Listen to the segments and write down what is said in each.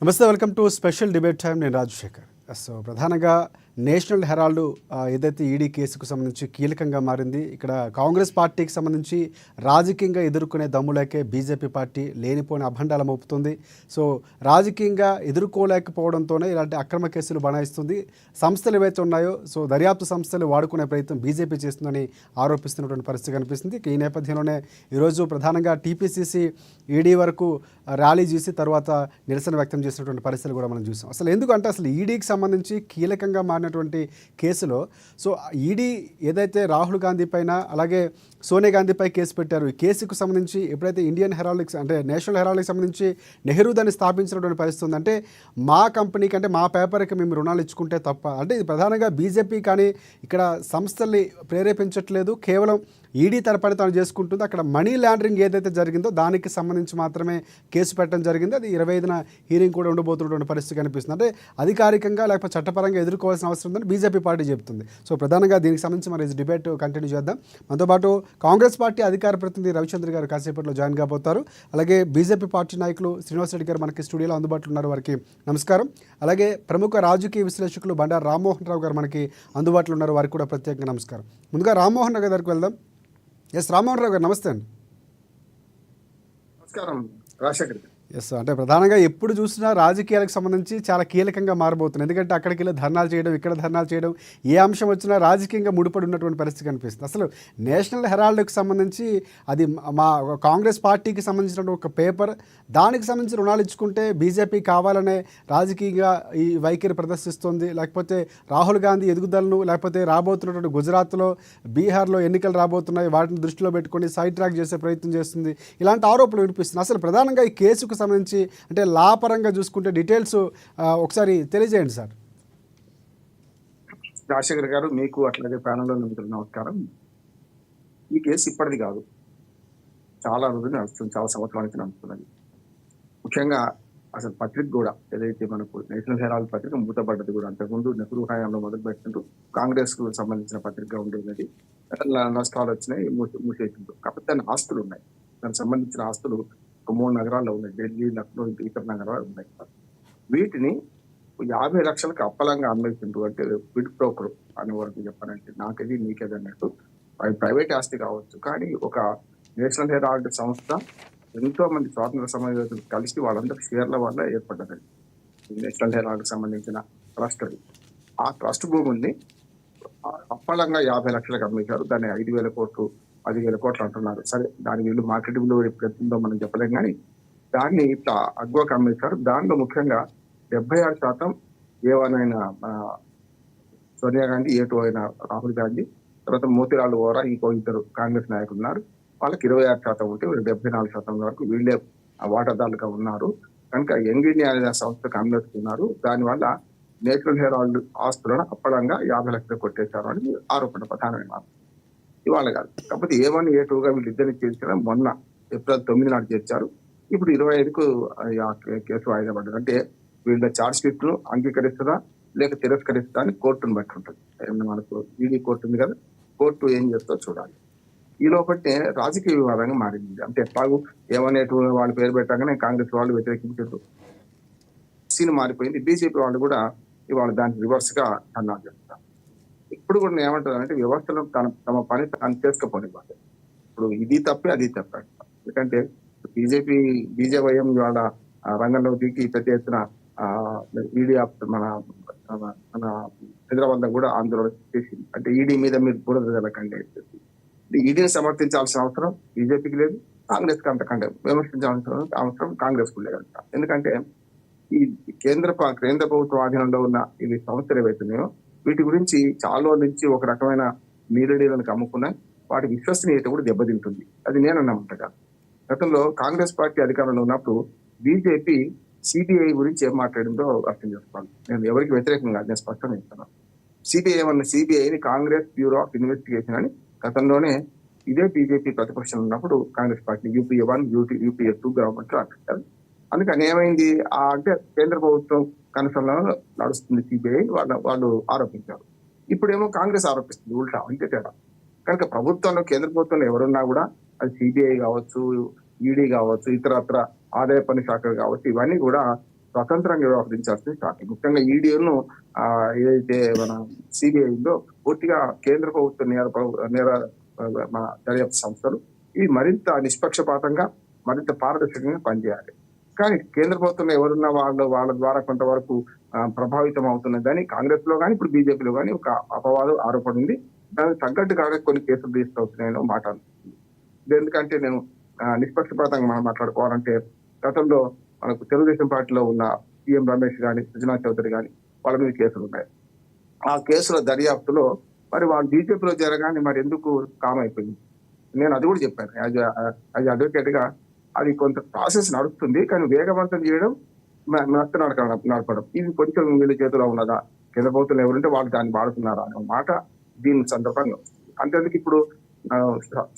నమస్తే, welcome to special debate time. నేను Rajasekhar. So ప్రధానంగా నేషనల్ హెరాల్డ్ ఏదైతే ఈడీ కేసుకు సంబంధించి కీలకంగా మారింది. ఇక్కడ కాంగ్రెస్ పార్టీకి సంబంధించి రాజకీయంగా ఎదుర్కొనే దమ్ములేకే బీజేపీ పార్టీ లేనిపోయిన అభండాలు మోపుతుంది. సో రాజకీయంగా ఎదుర్కోలేకపోవడంతోనే ఇలాంటి అక్రమ కేసులు బనాయిస్తుంది. సంస్థలు ఏవైతే ఉన్నాయో సో దర్యాప్తు సంస్థలు వాడుకునే ప్రయత్నం బీజేపీ చేస్తుందని ఆరోపిస్తున్నటువంటి పరిస్థితి కనిపిస్తుంది. ఈ నేపథ్యంలోనే ఈరోజు ప్రధానంగా టీపీసీసీ ఈడీ వరకు ర్యాలీ చేసి తర్వాత నిరసన వ్యక్తం చేసినటువంటి పరిస్థితులు కూడా మనం చూసాం. అసలు ఎందుకంటే అసలు ఈడీకి సంబంధించి కీలకంగా మారినటువంటి కేసులో సో ఈడీ ఏదైతే రాహుల్ గాంధీ పైన అలాగే సోనియా గాంధీపై కేసు పెట్టారు, ఈ కేసుకు సంబంధించి ఎప్పుడైతే ఇండియన్ హెరాల్డ్కి అంటే నేషనల్ హెరాల్డ్కి సంబంధించి నెహ్రూ దాన్ని స్థాపించినటువంటి పరిస్థితి ఉంది. అంటే మా కంపెనీకి అంటే మా పేపర్కి మేము రుణాలు ఇచ్చుకుంటే తప్ప, అంటే ఇది ప్రధానంగా బీజేపీ కానీ ఇక్కడ సంస్థల్ని ప్రేరేపించట్లేదు, కేవలం ఈడీ తరపున తాను చేసుకుంటుంది. అక్కడ మనీ లాండరింగ్ ఏదైతే జరిగిందో దానికి సంబంధించి మాత్రమే కేసు పెట్టడం జరిగింది. అది 25న హీరింగ్ కూడా ఉండబోతున్నటువంటి పరిస్థితి కనిపిస్తుంది. అంటే అధికారికంగా లేకపోతే చట్టపరంగా ఎదుర్కోవాల్సిన అవసరం ఉందని బీజేపీ పార్టీ చెబుతుంది. సో ప్రధానంగా దీనికి సంబంధించి మరి డిబేట్ కంటిన్యూ చేద్దాం. మనతో పాటు కాంగ్రెస్ పార్టీ అధికార ప్రతినిధి రవిచంద్ర గారు కాసేపట్లో జాయిన్ కాబోతారు. అలాగే బీజేపీ పార్టీ నాయకులు శ్రీనివాస్ రెడ్డి గారు మనకి స్టూడియోలో అందుబాటులో ఉన్నారు, వారికి నమస్కారం. అలాగే ప్రముఖ రాజకీయ విశ్లేషకులు బండారు రామ్మోహన్ రావు గారు మనకి అందుబాటులో ఉన్నారు, వారికి కూడా ప్రత్యేకంగా నమస్కారం. ముందుగా రామ్మోహన్ రావు గారికి వెళ్దాం. ఎస్ రామ్మోహన్ రావు గారు, నమస్తే అండి. నమస్కారం రాజశేఖర్. ఎస్, అంటే ప్రధానంగా ఎప్పుడు చూసినా రాజకీయాలకు సంబంధించి చాలా కీలకంగా మారబోతుంది. ఎందుకంటే అక్కడికి వెళ్ళి ధర్నాలు చేయడం, ఇక్కడ ధర్నాలు చేయడం, ఏ అంశం వచ్చినా రాజకీయంగా ముడిపడి ఉన్నటువంటి పరిస్థితి కనిపిస్తుంది. అసలు నేషనల్ హెరాల్డ్కి సంబంధించి అది మా కాంగ్రెస్ పార్టీకి సంబంధించిన ఒక పేపర్, దానికి సంబంధించి రుణాలు ఇచ్చుకుంటే బీజేపీ కావాలనే రాజకీయంగా ఈ వైఖరి ప్రదర్శిస్తుంది. లేకపోతే రాహుల్ గాంధీ ఎదుగుదలను, లేకపోతే రాబోతున్నటువంటి గుజరాత్లో, బీహార్లో ఎన్నికలు రాబోతున్నాయి, వాటిని దృష్టిలో పెట్టుకొని సైడ్ ట్రాక్ చేసే ప్రయత్నం చేస్తుంది. ఇలాంటి ఆరోపణలు వినిపిస్తుంది. అసలు ప్రధానంగా ఈ కేసుకు సంబంధించి అంటే లాపరంగా చూసుకుంటే డీటెయిల్స్ ఒకసారి తెలియజేయండి సార్. రాజశేఖర్ గారు, మీకు అట్లాగే ప్యానల్లో మిత్రులు నమస్కారం. ఈ కేసు ఇప్పటిది కాదు, చాలా రోజులు నడుస్తుంది, చాలా సంవత్సరానికి నడుస్తున్నది. ముఖ్యంగా అసలు పత్రిక కూడా ఏదైతే మనకు నేషనల్ హెరాల్డ్ పత్రిక మూతపడ్డది కూడా అంతకుముందు నెహ్రూ హయాంలో మొదలు పెట్టుకుంటూ కాంగ్రెస్ కు సంబంధించిన పత్రిక ఉండేది. నష్టాలు వచ్చినాయి, మూసేసిండు. కాకపోతే దాని ఆస్తులు ఉన్నాయి, దానికి సంబంధించిన ఆస్తులు 3 నగరాల్లో ఉన్నాయి, ఢిల్లీ, లక్నో, ఇతర నగరాలు ఉన్నాయి. వీటిని 50 లక్షలకు అప్పలంగా అమ్మేసిండు. అంటే బిడ్ బ్రోకర్ అనే వరకు చెప్పాలంటే నాకేది నీకేది అన్నట్టు. ప్రైవేట్ ఆస్తి కావచ్చు, కానీ ఒక నేషనల్ హెరాల్డ్ సంస్థ ఎంతో మంది స్వాతంత్ర సమరయోధులు కలిసి వాళ్ళందరూ షేర్ల వల్ల ఏర్పడ్డదండి నేషనల్ హెరాల్డ్ సంబంధించిన ట్రస్ట్. ఆ ట్రస్ట్ భూముల్ని అప్పలంగా 50 లక్షలకు అమ్మేశారు. దాన్ని 5,000 కోట్లు 10,000 కోట్లు అంటున్నారు. సరే, దాని వీళ్ళు మార్కెట్ విలువ ఎప్పుడెత్తుందో మనం చెప్పలేం, కానీ దాన్ని ఇట్లా అగ్వకు అమ్మేశారు. దానిలో ముఖ్యంగా 76% ఏ1 సోనియా గాంధీ, ఏ2 అయిన రాహుల్ గాంధీ, తర్వాత మోతీలాల్ వోరా, ఇంకో 2 కాంగ్రెస్ నాయకులు ఉన్నారు. వాళ్ళకి 26% ఉంటే 74% వరకు వీళ్ళే వాటాదారులుగా ఉన్నారు. కనుక యంగ్ ఇండియా అనే సంస్థకు అమ్మేస్తున్నారు. దానివల్ల నేషనల్ హెరాల్డ్ ఆస్తులను అప్పలంగా 50 లక్షలు కొట్టేశారు అని ఆరోపణ ప్రధానమైన. ఇవాళ కాదు, కాకపోతే ఏ1, ఏ2గా వీళ్ళిద్దరిని చేర్చిన మొన్న ఏప్రిల్ 9 నాడు చేర్చారు. ఇప్పుడు 25కు కేసు వాయిదా పడ్డది. అంటే వీళ్ళ ఛార్జ్ షీట్ ను అంగీకరిస్తుందా లేక తిరస్కరిస్తుందా అని కోర్టును బట్టి ఉంటుంది. మనకు ఈడీ కోర్టు ఉంది కదా, కోర్టు ఏం చేస్తో చూడాలి. ఈ లోపట్టే రాజకీయ వివాదంగా మారింది. అంటే ఎట్లాగూ ఏ1, ఏ2 వాళ్ళు పేరు పెట్టగానే కాంగ్రెస్ వాళ్ళు వ్యతిరేకించారు, సీన్ మారిపోయింది. బీజేపీ వాళ్ళు కూడా ఇవాళ దానికి రివర్స్ గా అన్నారు చేస్తారు. ఇప్పుడు కూడా ఏమంటారంటే వ్యవస్థలో తమ పని తాను చేసుకోపోనివ్వాలి. ఇప్పుడు ఇది తప్పే అది తప్ప. ఎందుకంటే బీజేవైఎం ఇవాళ రంగంలో దిగి పెద్ద ఎత్తున ఈడీ మన మన హైదరాబాద్ లో కూడా ఆందోళన చేసింది. అంటే ఈడీ మీద మీరు బురద జల్లకండి. ఈడీని సమర్థించాల్సిన అవసరం బీజేపీకి లేదు, కాంగ్రెస్ కి అంతకంటే విమర్శించాల్సిన అవసరం కాంగ్రెస్ కు లేదంట. ఎందుకంటే ఈ కేంద్ర ప్రభుత్వ ఆధీనంలో ఉన్న ఇవి సంస్థలు ఏవైతున్నాయో వీటి గురించి చాలా నుంచి ఒక రకమైన నీరడీలను అమ్ముకున్నా వాటి విశ్వసనీయత కూడా దెబ్బతింటుంది. అది నేను అన్నమాట. గతంలో కాంగ్రెస్ పార్టీ అధికారంలో ఉన్నప్పుడు బీజేపీ సిబిఐ గురించి ఏం మాట్లాడిందో అర్థం చేసుకోవాలి. నేను ఎవరికి వ్యతిరేకంగా నేను స్పష్టంగా చెప్తున్నాను. సిబిఐని కాంగ్రెస్ బ్యూరో ఆఫ్ ఇన్వెస్టిగేషన్ అని గతంలోనే ఇదే బీజేపీ ప్రతిపక్షం ఉన్నప్పుడు Congress party UPA1, UPA2 government లో అంటారు. అందుకని ఏమైంది అంటే కేంద్ర ప్రభుత్వం కన్సర్న్లో నడుస్తుంది సిబిఐ వాళ్ళు ఆరోపించారు. ఇప్పుడేమో కాంగ్రెస్ ఆరోపిస్తుంది, ఉల్టా అంతే తేడా. కనుక ప్రభుత్వంలో కేంద్ర ప్రభుత్వంలో ఎవరున్నా కూడా అది సిబిఐ కావచ్చు, ఈడీ కావచ్చు, ఇతరత్ర ఆదాయ పన్ను శాఖలు కావచ్చు, ఇవన్నీ కూడా స్వతంత్రంగా వ్యవహరించాల్సిన పార్టీ. ముఖ్యంగా ఈడీను ఏదైతే మన సిబిఐ ఉందో పూర్తిగా కేంద్ర ప్రభుత్వ నేర మన దర్యాప్తు సంస్థలు ఇవి మరింత నిష్పక్షపాతంగా మరింత పారదర్శకంగా పనిచేయాలి. కానీ కేంద్ర ప్రభుత్వంలో ఎవరున్నా వాళ్ళ ద్వారా కొంతవరకు ప్రభావితం అవుతున్నదని కాంగ్రెస్ లో కానీ ఇప్పుడు బీజేపీలో కానీ ఒక అపవాదం ఆరోపణ ఉంది. దానికి తగ్గట్టుగానే కొన్ని కేసులు తీసుకొస్తున్నాయని మాట అనిపిస్తుంది. ఇది ఎందుకంటే నేను నిష్పక్షపాతంగా మనం మాట్లాడుకోవాలంటే గతంలో మనకు తెలుగుదేశం పార్టీలో ఉన్న సీఎం రమేష్ గాని, సుజనా చౌదరి గాని వాళ్ళ మీద కేసులు ఉన్నాయి. ఆ కేసుల దర్యాప్తులో మరి వాళ్ళు బీజేపీలో జరగానే మరి ఎందుకు కామ్ అయిపోయింది? నేను అది కూడా చెప్పాను. యాజ్ అడ్వకేట్ గా అది కొంత ప్రాసెస్ నడుస్తుంది, కానీ వేగవంతం చేయడం నడపడం ఇది కొంచెం వీళ్ళ చేతిలో ఉన్నదా, కేంద్ర ప్రభుత్వం ఎవరుంటే వాళ్ళు దాన్ని వాడుతున్నారా అనే మాట దీని సందర్భంగా వస్తుంది. అంతేందుకు ఇప్పుడు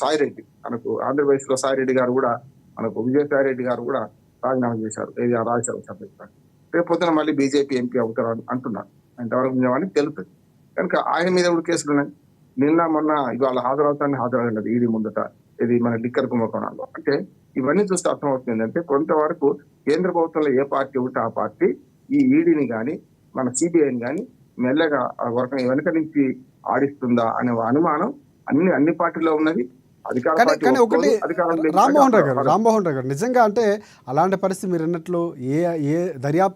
సాయిరెడ్డి మనకు ఆంధ్రప్రదేశ్ లో సాయిరెడ్డి గారు కూడా మనకు విజయసాయి రెడ్డి గారు కూడా రాజీనామా చేశారు. ఏది రాజ్యసభ సభ్యులు. రేపు పొద్దున మళ్ళీ బీజేపీ ఎంపీ అవుతారు అంటున్నారు. ఎంతవరకు నిజమని తెలుస్తుంది. కనుక ఆయన మీద కూడా కేసులు ఉన్నాయి. నిన్న మొన్న ఇవాళ హాజరవుతాను ఈడీ ముందట ఇది మన లిక్కర్ కుంభకోణాల్లో. అంటే ఇవన్నీ చూస్తే అర్థమవుతుంది ఏంటంటే కొంతవరకు కేంద్ర ప్రభుత్వంలో ఏ పార్టీ ఉంటే ఆ పార్టీ ఈ ఈడీని కానీ మన సిబిఐని కానీ మెల్లగా వెనక నుంచి ఆడిస్తుందా అనే అనుమానం అన్ని పార్టీలో ఉన్నది. అధికార పార్టీ కానీ ఒకటి ఒప్పుకోదు, అధికారం లేని రామ్మోహన్ రావు పార్టీ గారు నిజంగా అంటే అలాంటి పరిస్థితి మీరు అన్నట్లు ఏ దర్యాప్తు